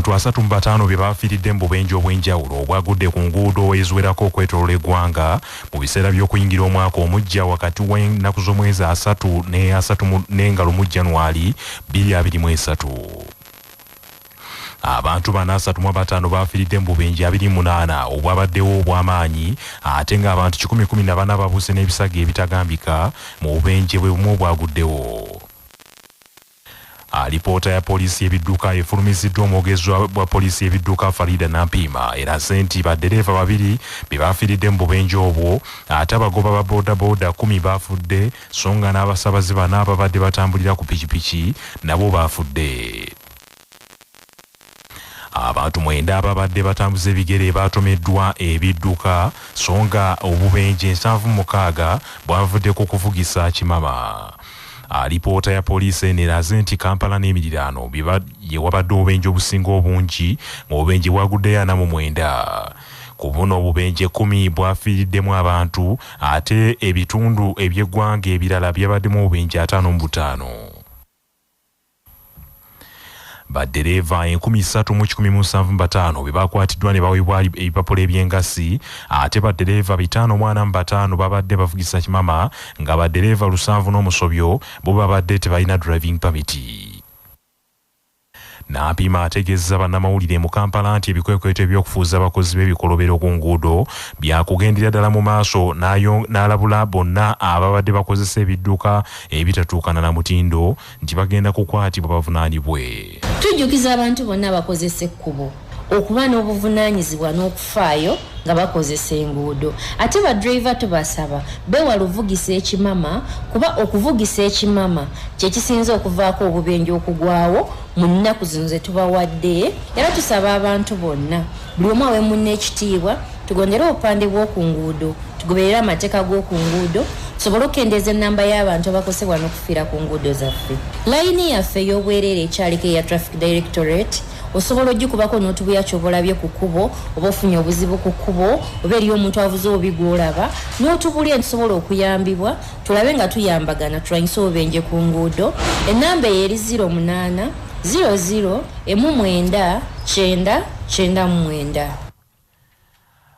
Abantu 35 bye bafiiridde mu bubenje obw'enjawulo obwagudde ku nguudo eziwerako okwetooloola eggwanga mu biseera by'okuyingira omwaka omuggya wakati w'ennaku z'omwezi 3 n'engalo mu January 2023. Abantu 435 bafiiridde mu bubenje 28 obwabaddewo obw'amaanyi ate ng'abantu 114 babuuse n'ebisago ebitagambika mu bubenje bwe bumu obwaguddewo. Alipoota ya poliisi y'ebidduka efulumiziddwa omwogezi wa poliisi y'ebidduka Farida Nampiima eraze nti baddereeva 2 be bafiiridde mu bubenje obwo ate abagoba ba boodabooda 10 baafudde so nga n'abasaabaze 4 ababadde batambulira ku pikipiki nabo baafudde. Abantu 9 ababadde batambuza ebigere baatomeddwa ebidduka so nga obubenje 76 bwavudde ku kuvugisa kimama. Alipoota ya poliisi eneraze nti Kampala n'emiriraano ye wabadde obubenje obusinga obungi mu bubenje bwaguddeyo 49. Ku buno obubenje 10 bwafiiriddemu abantu ate ebitundu eby'eggwanga ebirala byabaddemu obubenje 55. Baddereeva 3,175 be bakwatiddwa ne baweebwa ebipapula eby'engassi ate baddereeva 545 babadde bavugisa kimama nga baddereeva 7 n'omusobyo bo babadde tebalina driving permit. Nampiima ategeezezza bannamawulire mu Kampala nti ebikwekweto eby'okufuuza abakozi b'ebikolobero ku nguudo byakugendera ddala mu maaso n'alabula bonna ababadde bakozesa ebidduka ebitatuukana na mutindo nti bagenda kukwatibwa bavunaanibwe. Tujjukiza abantu bonna abakozesa ekkubo okuba n'obuvunaanyizibwa n'okufaayo nga bakozesa enguudo. Ate badriver tubasaba bewala ovugisa ekimama kuba okuvugisa ekimama kye kisinza okuvaako obubenje okugwawo mu nnaku zino ze tubawadde. Era tusaba abantu bonna buli omu awe munne ekitiibwa tugondere obupande bw'oku nguudo tugoberere amateeka g'oku nguudo tusobole okukendeeza ennamba y'abantu abakosebwa n'okufiira ku nguudo zaffe. Layini yaffe ey'obwereere ekyaliko eya Traffic Directorate osobola ogikubako n'otubuya ky'obalabye ku kkubo oba ofunye obuzibu ku kkubo oba eriyo omuntu avuze obubi gw'olaba n'otubulya tusobola okuyambibwa tulabe nga tuyambagana tulwanyise obubenje ku nguudo. Ennamba eyo eri 08 00 19 999.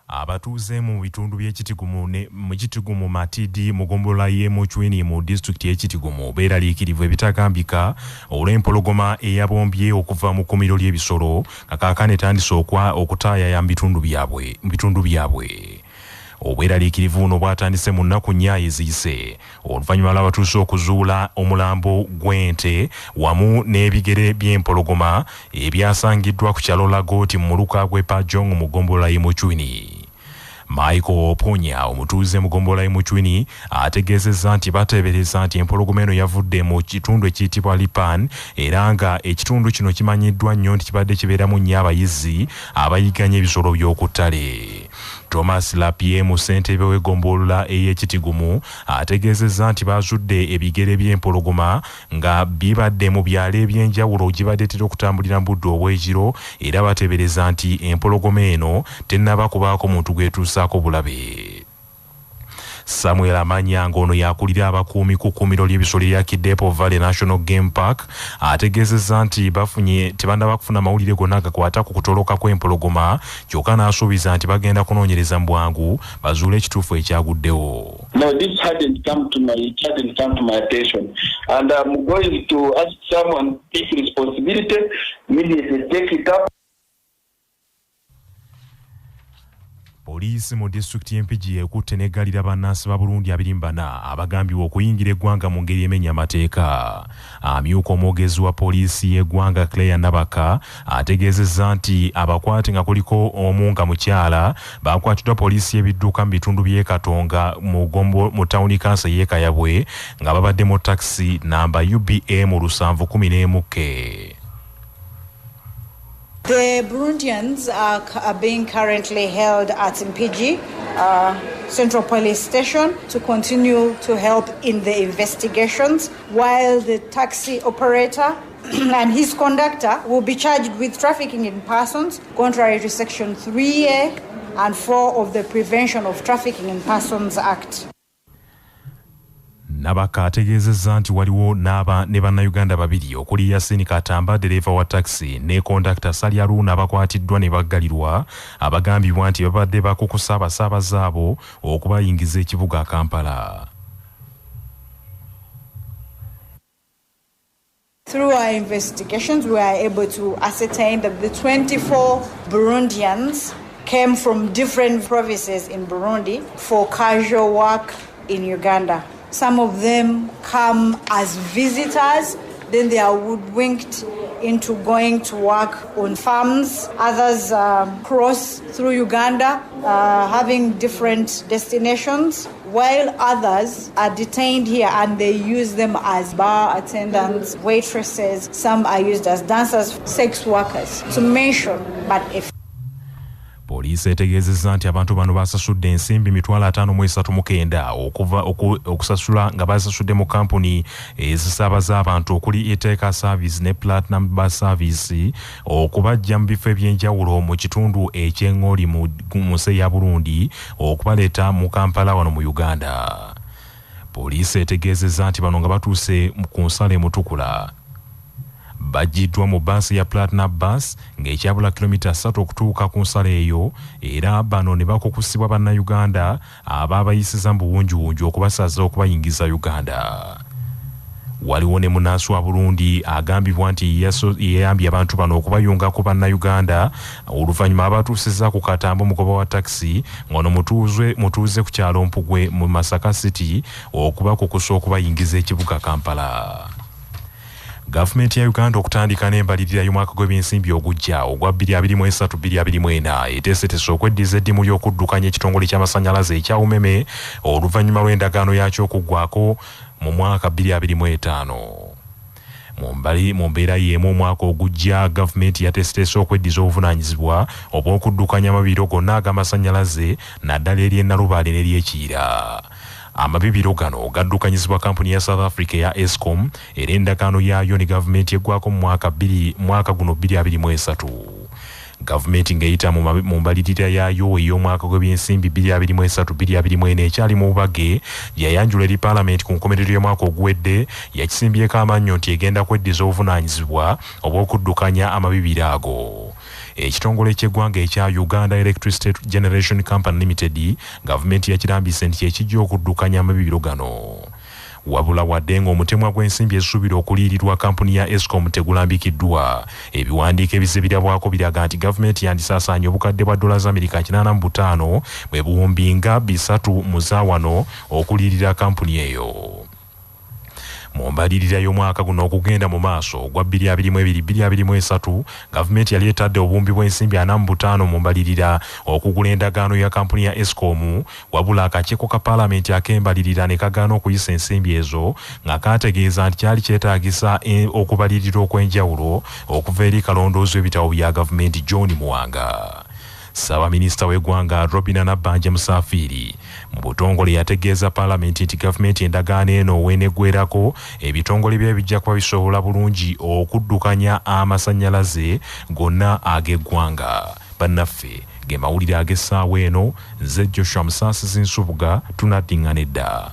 Abatuuze mu bitundu by'ekitigumu Matidi mu ggombolola y'e Muchweni mu disitulikiti y'ekitigumu beeraliikirivu ebitagambika olw'empologoma eyabombye okuva mu kkuumiro ly'ebisolo kaakano etandise okutaayaya mu bitundu byabwe. Obweraliikirivu buno bwatandise mu nnaku 4 eziyise oluvannyuma lw'abatuuse okuzuula omulambo gw'ente wamu n'ebigere by'empologoma ebyasangiddwa ku kyalo Lagooti mu muluka gw'e Pajong mu ggombolola y'e Muchweni. Michael Oponya omutuuze mu ggombolola y'e Muchweni ategeezezza nti bateebereza nti empologoma eno yavudde mu kitundu ekiyitibwa Lipan era nga ekitundu kino kimanyiddwa nnyo nti kibadde kibeeramu nnyo abayizzi abayigganya ebisolo by'oku ttale. Thomas Lapie mu ssentebe w'eggombolola ey'ekitigumu ategeezezza nti bazudde ebigere by'empologoma nga bibadde mu byalo eby'enjawulo gibadde tera okutambulira mu budde obw'ekiro era bateebereza nti empologoma eno tennaba kubaako muntu gwetuusaako bulabe. Samuel Amanya ngono yakulira abakuumi ku kkuumiro ly'ebisolo lya Kidepo Valley National Game Park ategeezezza nti tebannaba kufuna mawulire gonna gakwata ku kutoloka kw'empologoma kyokka n'asuubiza nti bagenda kunoonyereza mu bwangu bazuule ekituufu ekyaguddewo. No, this hadn't come to my attention, and I'm going to ask someone to take responsibility, immediately take it up. Poliisi mu disitulikiti y'Empigi ekutte n'eggalira bannansi ba Burundi 24 abagambibwa okuyingira eggwanga mu ngeri emenya amateeka. Amyuka omwogezi wa poliisi y'eggwanga Claire Nabaka ategeezezza nti abakwate nga kuliko omu nga mukyala bakwatiddwa poliisi y'ebidduka mu bitundu by'e Katonga mu tawuni kansa y'e Kayabwe nga babadde mu takisi namba UBM 711. The Burundians are being currently held at Mpigi Central Police Station to continue to help in the investigations, while the taxi operator and his conductor will be charged with trafficking in persons, contrary to Section 3A and 4 of the Prevention of Trafficking in Persons Act. Nabaka ategeezezza nti waliwo ne bannayuganda babiri okuli Yasin Katamba dereva wa taxi ne kondakta Sali Aruna abakwatiddwa ne baggalirwa abagambibwa nti babadde bakukusa abasaabaze abo okubayingiza ekibuga Kampala. Through our investigations, we are able to ascertain that the 24 Burundians came from different provinces in Burundi for casual work in Uganda. Some of them come as visitors, then they are hoodwinked into going to work on farms. Others cross through Uganda, having different destinations, while others are detained here and they use them as bar attendants, waitresses. Some are used as dancers, sex workers, to mention but if Poliisi etegeezezza nti abantu bano basasudde ensimbi $539 okuva okusasula nga basasudde mu kampuni ezisaabaza abantu okuli Eteka Service ne Platinum Bus Service okubajja mu bifo eby'enjawulo mu kitundu eky'Engoli mu nsi ya Burundi okubaleeta mu Kampala wano mu Uganda. Poliisi etegeezezza nti bano nga batuuse ku nsalo Mutukula. Bajiddwa mu basi ya Platinum Bus ng'ekyabula kilomita 3 okutuuka ku nsalo eyo era bano ne bakukusibwa bannayuganda ababayisiza mu buwunjuwunju okubasaza okubayingiza Uganda. Waliwo ne munasu wa Burundi agambibwa nti yeyambye abantu bano okubayunga ku bannayuganda oluvannyuma abatuusizza ku katambo mugoba wa taxi ng'ono mutuuze ku kyalo Mpugwe mu Masaka City okubakukusa okubayingiza ekibuga Kampala. Gavumenti ya Uganda okutandika n'embalirira y'omwaka gw'ebyensimbi ogujja ogwa 2023-2024 eteeseteese okweddiza eddimu ly'okuddukanya ekitongole ky'amasannyalaze ekya UMEME oluvannyuma lw'endagaano yaakyo okuggwaako mu mwaka 2025. Mu mbeera y'emu omwaka ogujja gavumenti yateeseteese okweddiza obuvunaanyizibwa obw'okuddukanya amabiro gonna ag'amasannyalaze naddala ery'ennalubaale n'ery'ekiyira. Amabibiro gano gaddukanyizibwa kampuni ya South Africa ya Eskom era endagaano yaayo ne gavumenti eggwako mu mwaka guno 2023. Gavumenti ng'eyita mu mbalirira yaayo ey'omwaka gw'ebyensimbi 2023-2024 ekyali mu bubage yayanjula eri Paalamenti ku nkomerero y'omwaka oguwedde yakisimbyeko amannyo nti egenda kweddiza obuvunaanyizibwa obw'okuddukanya amabibiro ago. Ekitongole ky'eggwanga ekya Uganda Electricity Generation Company Limited gavumenti yakirambise nti ekijja okuddukanya amabibiro gano. Wabula wadde ng'omutemwa gw'ensimbi esuubira okuliirirwa kampuni ya Eskom tegulambikiddwa. Ebiwandiiko ebizibirabwako biraga nti gavumenti yandisaasaanya obukadde bwa $85 bwe buwumbi nga 3 mu zaawano okuliirira kampuni eyo. Mu mbalirira y'omwaka guno okugenda mu maaso ogwa 2022-2023 gavumenti yali etadde obuwumbi bw'ensimbi 45 mu mbalirira okugula endagaano ya kampuni ya Eskom wabula akakiiko ka Paalamenti ak'embalirira ne kagaana okuyisa ensimbi ezo nga kaategeeza nti kyali kyetaagisa okubalirira okw'enjawulo okuva eri kalondoozi w'ebitabo bya gavumenti John Muwanga. Ssaabaminisita w'eggwanga Robina Nabbanja Musafiri mu butongole yategeeza Paalamenti nti gavumenti endagaano eno weeneggwerako ebitongole bye bijja kuba bisobola bulungi okuddukanya amasannyalaze gonna ag'eggwanga. Bannaffe ge mawulire ag'essaawa eno nze Joshua Musaasizi Nsubuga tunaddiŋŋana edda.